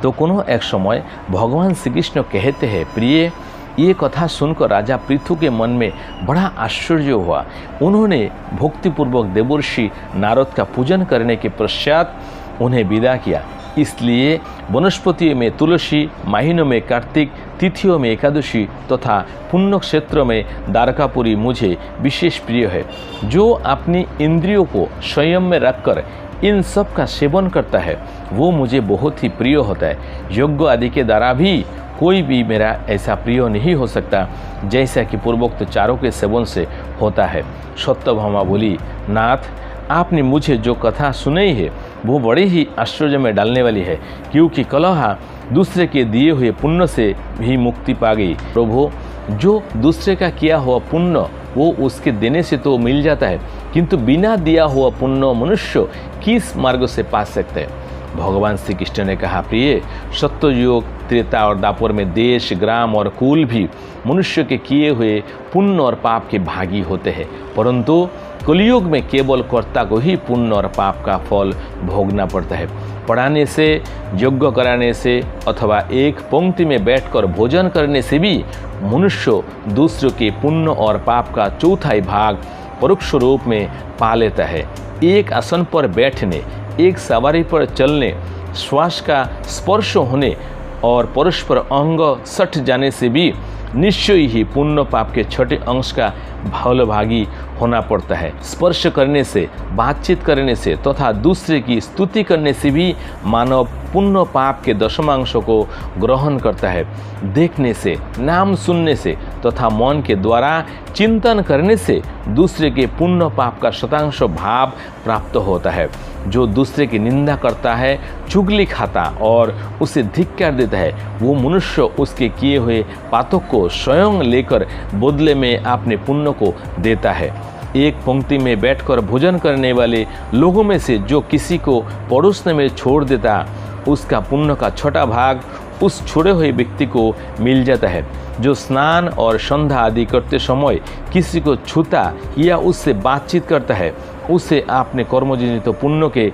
तो कोनो एक समय भगवान श्री कृष्ण कहते हैं, प्रिय, ये कथा सुनकर राजा पृथु के मन में बड़ा आश्चर्य हुआ। उन्होंने भक्तिपूर्वक देवर्षि नारद का पूजन करने के पश्चात उन्हें विदा किया। इसलिए वनस्पतियों में तुलसी, महीनों में कार्तिक, तिथियों में एकादशी तथा पुण्य क्षेत्रों में द्वारकापुरी मुझे विशेष प्रिय है। जो अपनी इंद्रियों को संयम में रखकर इन सब का सेवन करता है वो मुझे बहुत ही प्रिय होता है। यज्ञ आदि के द्वारा भी कोई भी मेरा ऐसा प्रिय नहीं हो सकता जैसा कि पूर्वोक्त चारों के सेवन से होता है। सत्यभामा बोली, नाथ, आपने मुझे जो कथा सुनाई है वो बड़ी ही आश्चर्य में डालने वाली है, क्योंकि कलहा दूसरे के दिए हुए पुण्य से भी मुक्ति पा गई। प्रभु, जो दूसरे का किया हुआ पुण्य वो उसके देने से तो मिल जाता है, किंतु बिना दिया हुआ पुण्य मनुष्य किस मार्ग से पा सकते हैं? भगवान श्री कृष्ण ने कहा, प्रिय, सत्ययुग, त्रेता और दापर में देश, ग्राम और कुल भी मनुष्य के किए हुए पुण्य और पाप के भागी होते हैं, परंतु कलियुग में केवल कर्ता को ही पुण्य और पाप का फल भोगना पड़ता है। पढ़ाने से, यज्ञ कराने से अथवा एक पंक्ति में बैठकर भोजन करने से भी मनुष्य दूसरों के पुण्य और पाप का चौथाई भाग परोक्ष रूप में पा लेता है। एक आसन पर बैठने, एक सवारी पर चलने, श्वास का स्पर्श होने और परस्पर अंग सट जाने से भी निश्चय ही पुण्य पाप के छठे अंश का भागी होना पड़ता है। स्पर्श करने से, बातचीत करने से तथा दूसरे की स्तुति करने से भी मानव पुण्य पाप के दशमांश को ग्रहण करता है। देखने से, नाम सुनने से तथा मन के द्वारा चिंतन करने से दूसरे के पुण्य पाप का शतांश भाव प्राप्त होता है। जो दूसरे की निंदा करता है, चुगली खाता और उसे धिक्कार देता है, वो मनुष्य उसके किए हुए पापों को स्वयं लेकर बदले में अपने पुण्य को देता है। एक पंक्ति में बैठकर भोजन करने वाले लोगों में से जो किसी को पड़ोसने में छोड़ देता, उसका पुण्य का छोटा भाग उस छोड़े हुए व्यक्ति को मिल जाता है। जो स्नान और संध्या आदि करते समय किसी को छूता या उससे बातचीत करता है, उसे अपने कर्मजनित पुण्य के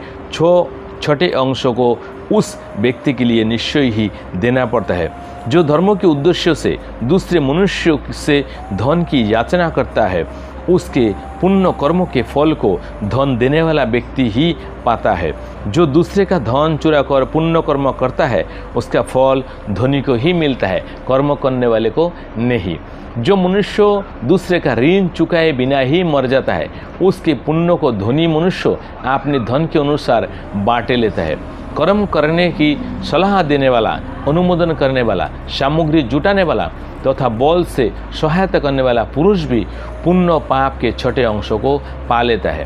छठे अंशों को उस व्यक्ति के लिए निश्चय ही देना पड़ता है। जो धर्म के उद्देश्य से दूसरे मनुष्यों से धन की याचना करता है, उसके पुण्य कर्मों के फल को धन देने वाला व्यक्ति ही पाता है। जो दूसरे का धन चुरा कर पुण्य कर्म करता है, उसका फल धनी को ही मिलता है, कर्म करने वाले को नहीं। जो मनुष्य दूसरे का ऋण चुकाए बिना ही मर जाता है, उसके पुण्य को धनी मनुष्य अपने धन के अनुसार बांटे लेता है। कर्म करने की सलाह देने वाला, अनुमोदन करने वाला, सामग्री जुटाने वाला तथा बल से सहायता करने वाला पुरुष भी पुण्य पाप के छठे अंशों को पा लेता है।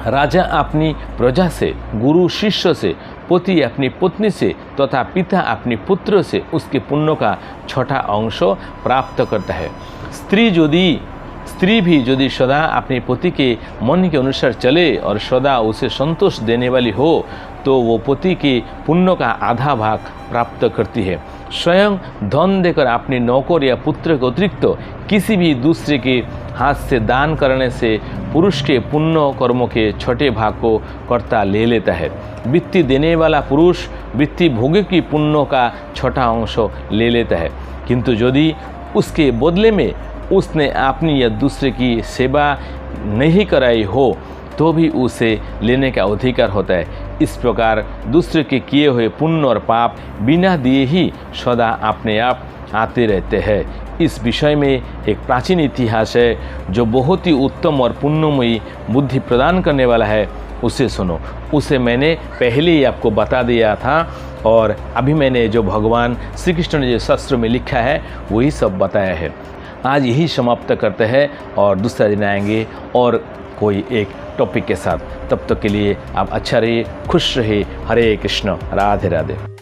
राजा अपनी प्रजा से, गुरु शिष्य से, पति अपनी पत्नी से तथा पिता अपनी पुत्र से उसके पुण्य का छठा अंश प्राप्त करता है। स्त्री भी यदि सदा अपने पति के मन के अनुसार चले और सदा उसे संतोष देने वाली हो, तो वो पति के पुण्य का आधा भाग प्राप्त करती है। स्वयं धन देकर अपने नौकर या पुत्र के अतिरिक्त किसी भी दूसरे के हाथ से दान करने से पुरुष के पुण्य कर्मों के छठे भाग को कर्ता ले लेता है। वित्ती देने वाला पुरुष वित्ती भोग्य की पुण्यों का छठा अंश ले लेता है, किंतु यदि उसके बदले में उसने अपनी या दूसरे की सेवा नहीं कराई हो तो भी उसे लेने का अधिकार होता है। इस प्रकार दूसरे के किए हुए पुण्य और पाप बिना दिए ही सदा अपने आप आते रहते हैं। इस विषय में एक प्राचीन इतिहास है जो बहुत ही उत्तम और पुण्यमयी बुद्धि प्रदान करने वाला है। उसे सुनो। उसे मैंने पहले ही आपको बता दिया था और अभी मैंने जो भगवान श्री कृष्ण ने जो शास्त्र में लिखा है वही सब बताया है। आज यही समाप्त करते हैं और दूसरा दिन आएंगे और कोई एक टॉपिक के साथ। तब तक के लिए आप अच्छा रहिए, खुश रहिए। हरे कृष्ण, राधे राधे।